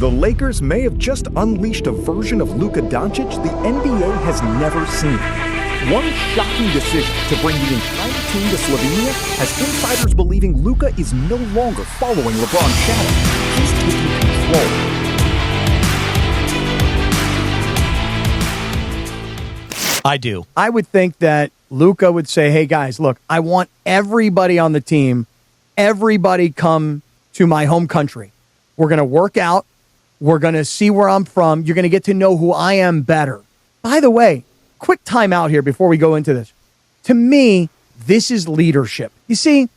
The Lakers may have just unleashed a version of Luka Doncic the NBA has never seen. One shocking decision to bring the entire team to Slovenia has insiders believing Luka is no longer following LeBron's shadow. He's taking control. I do. I would think that Luka would say, hey, guys, look, I want everybody on the team, everybody come to my home country. We're going to work out. We're going to see where I'm from. You're going to get to know who I am better. By the way, quick time out here before we go into this. To me, this is leadership. You see,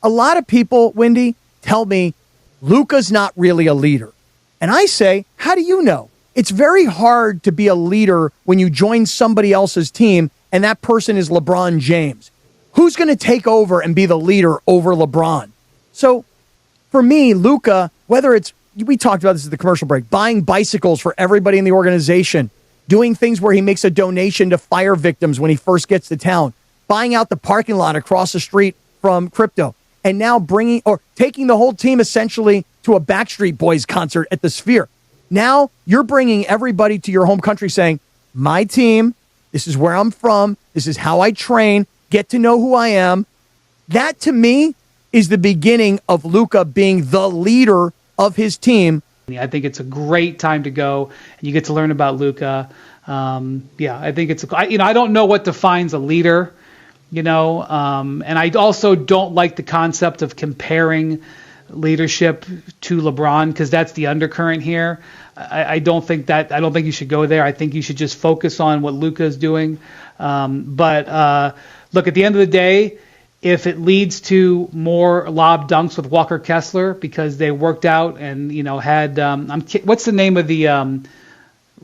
a lot of people, Wendy, tell me Luka's not really a leader. And I say, how do you know? It's very hard to be a leader when you join somebody else's team and that person is LeBron James. Who's going to take over and be the leader over LeBron? So for me, Luka, whether it's, we talked about this at the commercial break, buying bicycles for everybody in the organization, doing things where he makes a donation to fire victims when he first gets to town, buying out the parking lot across the street from Crypto, and now taking the whole team essentially to a Backstreet Boys concert at the Sphere. Now you're bringing everybody to your home country saying, my team, this is where I'm from, this is how I train, get to know who I am. That to me is the beginning of Luka being the leader of his team. I think it's a great time to go, and you get to learn about Luka. I think I don't know what defines a leader, and I also don't like the concept of comparing leadership to LeBron, because that's the undercurrent here. I don't think you should go there. I think you should just focus on what Luka is doing. But look, at the end of the day, if it leads to more lob dunks with Walker Kessler because they worked out and had what's the name of the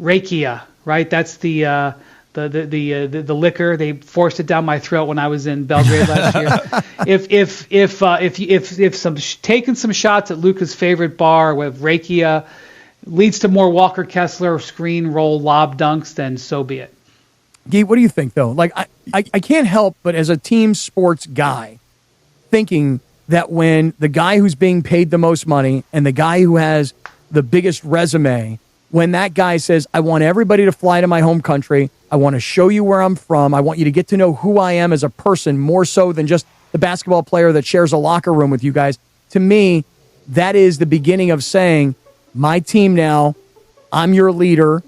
rakia, right? That's the liquor. They forced it down my throat when I was in Belgrade last year. If taking some shots at Luka's favorite bar with rakia leads to more Walker Kessler screen roll lob dunks, then so be it. Guy, what do you think, though? Like, I can't help but, as a team sports guy, thinking that when the guy who's being paid the most money and the guy who has the biggest resume, when that guy says, I want everybody to fly to my home country, I want to show you where I'm from, I want you to get to know who I am as a person more so than just the basketball player that shares a locker room with you guys, to me, that is the beginning of saying, my team now, I'm your leader,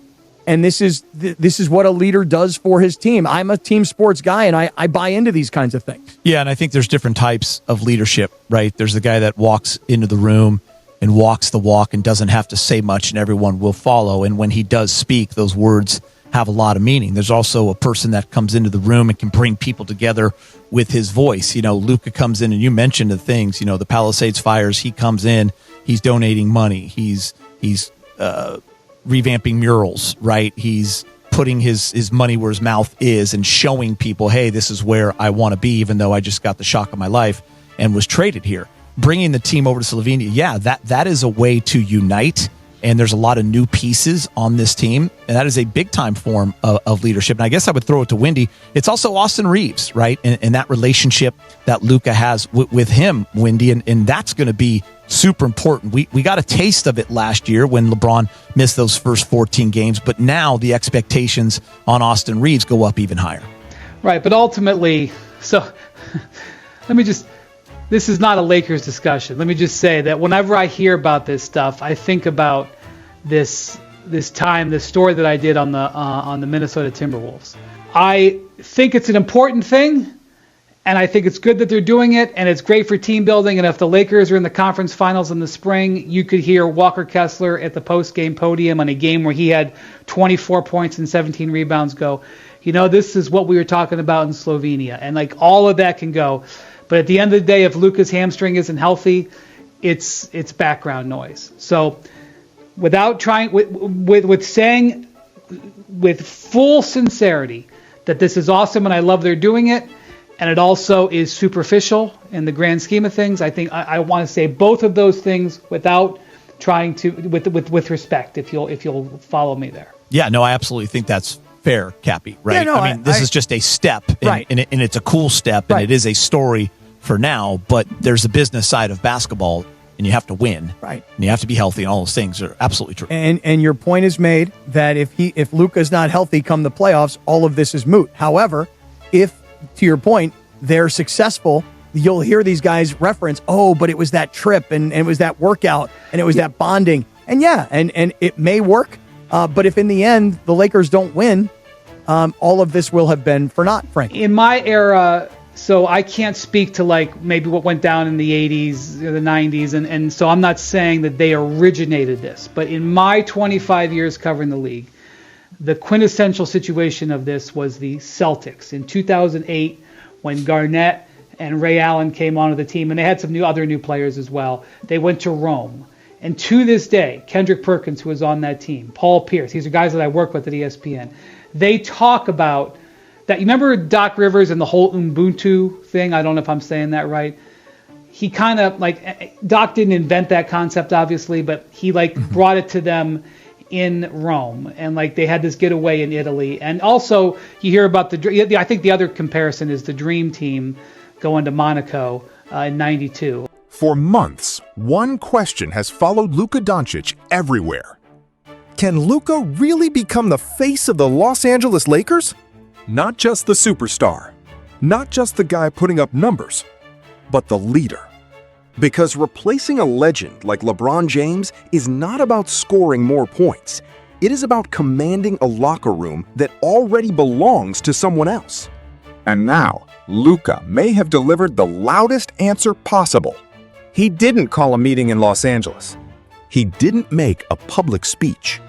and this is what a leader does for his team. I'm a team sports guy, and I buy into these kinds of things. Yeah, and I think there's different types of leadership, right? There's the guy that walks into the room and walks the walk and doesn't have to say much, and everyone will follow. And when he does speak, those words have a lot of meaning. There's also a person that comes into the room and can bring people together with his voice. Luka comes in, and you mentioned the things, the Palisades fires, he comes in, he's donating money, he's revamping murals, right? He's putting his money where his mouth is and showing people, hey, this is where I want to be, even though I just got the shock of my life and was traded here. Bringing the team over to Slovenia, yeah, that is a way to unite, and there's a lot of new pieces on this team, and that is a big-time form of leadership. And I guess I would throw it to Wendy. It's also Austin Reeves, right? And that relationship that Luka has with him, Wendy, and that's going to be super important. We got a taste of it last year when LeBron missed those first 14 games, but now the expectations on Austin Reeves go up even higher. Right, but ultimately, so this is not a Lakers discussion. Let me just say that whenever I hear about this stuff, I think about this story that I did on the Minnesota Timberwolves. I think it's an important thing, and I think it's good that they're doing it, and it's great for team building. And if the Lakers are in the conference finals in the spring, you could hear Walker Kessler at the post-game podium on a game where he had 24 points and 17 rebounds go, this is what we were talking about in Slovenia. And all of that can go. But at the end of the day, if Luka's hamstring isn't healthy, it's background noise. So without trying, with saying with full sincerity that this is awesome and I love they're doing it, and it also is superficial in the grand scheme of things, I think I want to say both of those things without trying to, with respect, if you'll follow me there. Yeah, no, I absolutely think that's fair, Cappy, right? Yeah, no, this is just a step, and, right. and it's a cool step, and right. It is a story for now, but there's a business side of basketball and you have to win. Right. And you have to be healthy, and all those things are absolutely true. And your point is made that if Luka's not healthy come the playoffs, all of this is moot. However, if, to your point, they're successful, you'll hear these guys reference, oh, but it was that trip and it was that workout and it was that bonding. And yeah, and it may work, but if in the end the Lakers don't win, all of this will have been for naught, Frank. In my era, so I can't speak to like maybe what went down in the 80s or the 90s, and so I'm not saying that they originated this, but in my 25 years covering the league, the quintessential situation of this was the Celtics in 2008 when Garnett and Ray Allen came onto the team, and they had some other new players as well. They went to Rome. And to this day, Kendrick Perkins, who was on that team, Paul Pierce, these are guys that I work with at ESPN, they talk about that. You remember Doc Rivers and the whole Ubuntu thing? I don't know if I'm saying that right. He kind of, like, Doc didn't invent that concept, obviously, but he, like, brought it to them in Rome, and like they had this getaway in Italy. And also you hear about I think the other comparison is the Dream Team going to Monaco in '92. For months, one question has followed Luka Doncic everywhere. Can Luka really become the face of the Los Angeles Lakers? Not just the superstar, not just the guy putting up numbers, but the leader. Because replacing a legend like LeBron James is not about scoring more points. It is about commanding a locker room that already belongs to someone else. And now, Luka may have delivered the loudest answer possible. He didn't call a meeting in Los Angeles. He didn't make a public speech.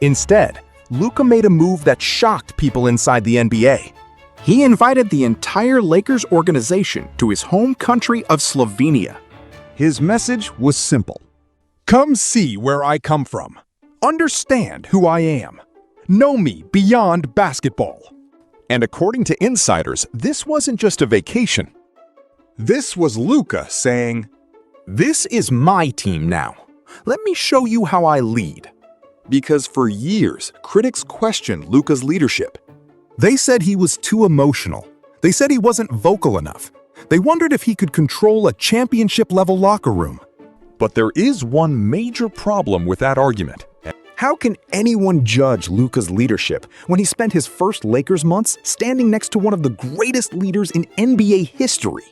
Instead, Luka made a move that shocked people inside the NBA. He invited the entire Lakers organization to his home country of Slovenia. His message was simple. Come see where I come from. Understand who I am. Know me beyond basketball. And according to insiders, this wasn't just a vacation. This was Luka saying, "This is my team now. Let me show you how I lead." Because for years, critics questioned Luka's leadership. They said he was too emotional. They said he wasn't vocal enough. They wondered if he could control a championship-level locker room. But there is one major problem with that argument. How can anyone judge Luka's leadership when he spent his first Lakers months standing next to one of the greatest leaders in NBA history?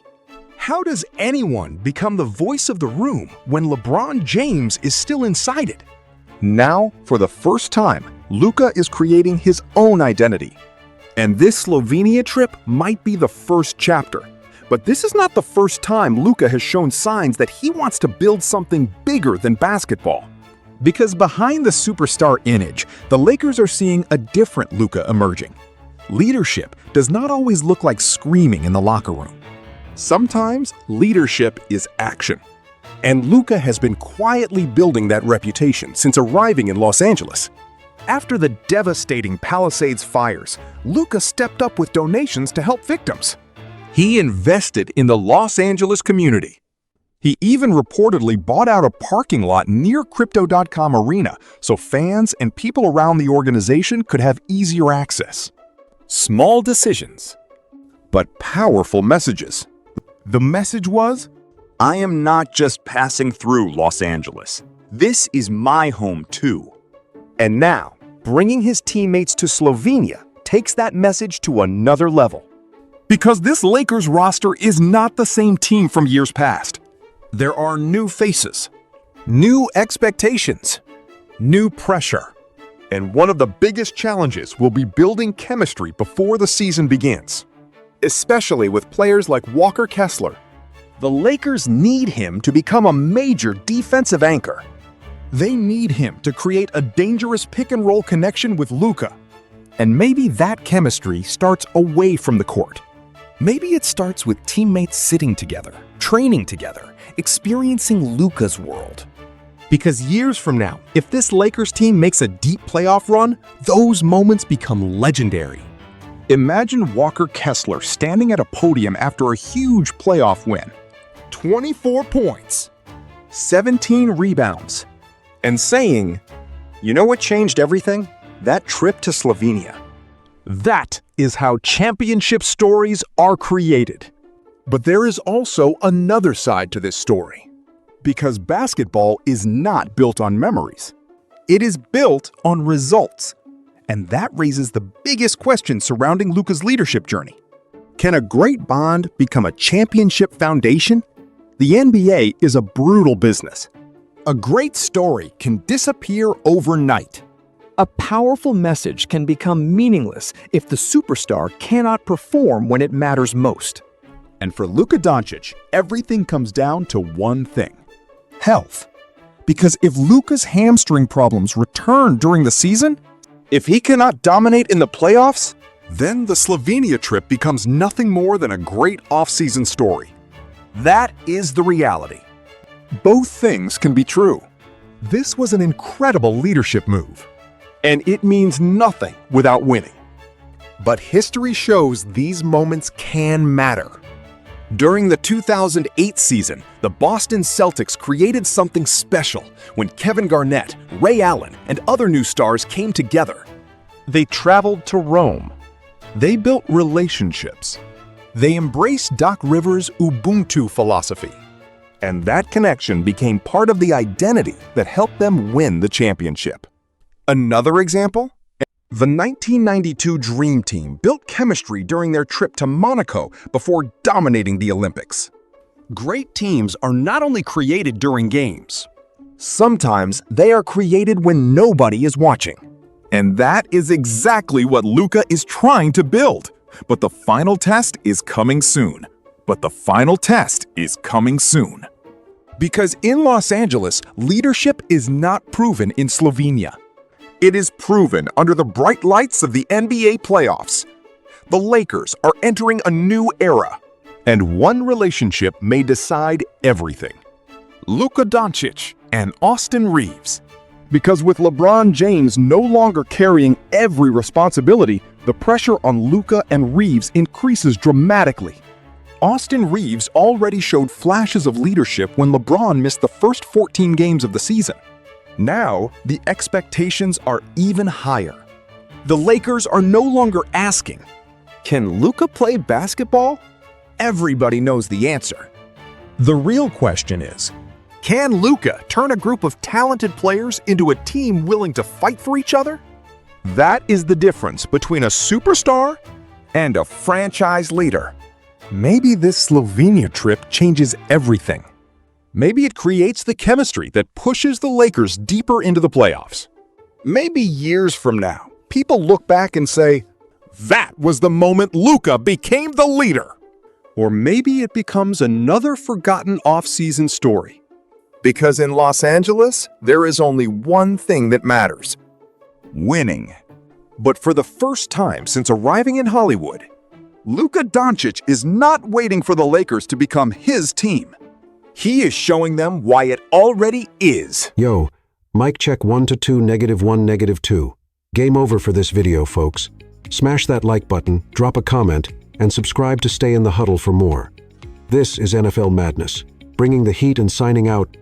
How does anyone become the voice of the room when LeBron James is still inside it? Now, for the first time, Luka is creating his own identity. And this Slovenia trip might be the first chapter. But this is not the first time Luka has shown signs that he wants to build something bigger than basketball. Because behind the superstar image, the Lakers are seeing a different Luka emerging. Leadership does not always look like screaming in the locker room. Sometimes leadership is action. And Luka has been quietly building that reputation since arriving in Los Angeles. After the devastating Palisades fires, Luka stepped up with donations to help victims. He invested in the Los Angeles community. He even reportedly bought out a parking lot near Crypto.com Arena so fans and people around the organization could have easier access. Small decisions, but powerful messages. The message was, "I am not just passing through Los Angeles. This is my home too." And now, bringing his teammates to Slovenia takes that message to another level. Because this Lakers roster is not the same team from years past. There are new faces, new expectations, new pressure. And one of the biggest challenges will be building chemistry before the season begins. Especially with players like Walker Kessler. The Lakers need him to become a major defensive anchor. They need him to create a dangerous pick-and-roll connection with Luka. And maybe that chemistry starts away from the court. Maybe it starts with teammates sitting together, training together, experiencing Luka's world. Because years from now, if this Lakers team makes a deep playoff run, those moments become legendary. Imagine Walker Kessler standing at a podium after a huge playoff win. 24 points, 17 rebounds, and saying, "You know what changed everything? That trip to Slovenia." That is how championship stories are created. But there is also another side to this story. Because basketball is not built on memories. It is built on results. And that raises the biggest question surrounding Luka's leadership journey. Can a great bond become a championship foundation? The NBA is a brutal business. A great story can disappear overnight. A powerful message can become meaningless if the superstar cannot perform when it matters most. And for Luka Doncic, everything comes down to one thing: health. Because if Luka's hamstring problems return during the season, if he cannot dominate in the playoffs, then the Slovenia trip becomes nothing more than a great off-season story. That is the reality. Both things can be true. This was an incredible leadership move, and it means nothing without winning. But history shows these moments can matter. During the 2008 season, the Boston Celtics created something special when Kevin Garnett, Ray Allen, and other new stars came together. They traveled to Rome. They built relationships. They embraced Doc Rivers' Ubuntu philosophy. And that connection became part of the identity that helped them win the championship. Another example? The 1992 Dream Team built chemistry during their trip to Monaco before dominating the Olympics. Great teams are not only created during games. Sometimes they are created when nobody is watching. And that is exactly what Luka is trying to build. But the final test is coming soon. Because in Los Angeles, leadership is not proven in Slovenia. It is proven under the bright lights of the NBA playoffs. The Lakers are entering a new era, and one relationship may decide everything: Luka Doncic and Austin Reeves. Because with LeBron James no longer carrying every responsibility, the pressure on Luka and Reeves increases dramatically. Austin Reeves already showed flashes of leadership when LeBron missed the first 14 games of the season. Now, the expectations are even higher. The Lakers are no longer asking, "Can Luka play basketball?" Everybody knows the answer. The real question is, can Luka turn a group of talented players into a team willing to fight for each other? That is the difference between a superstar and a franchise leader. Maybe this Slovenia trip changes everything. Maybe it creates the chemistry that pushes the Lakers deeper into the playoffs. Maybe years from now, people look back and say, "That was the moment Luka became the leader." Or maybe it becomes another forgotten off-season story. Because in Los Angeles, there is only one thing that matters: winning. But for the first time since arriving in Hollywood, Luka Doncic is not waiting for the Lakers to become his team. He is showing them why it already is. Yo, mic check 1 to 2, -1, -2. Game over for this video, folks. Smash that like button, drop a comment, and subscribe to stay in the huddle for more. This is NFL Madness, bringing the heat and signing out.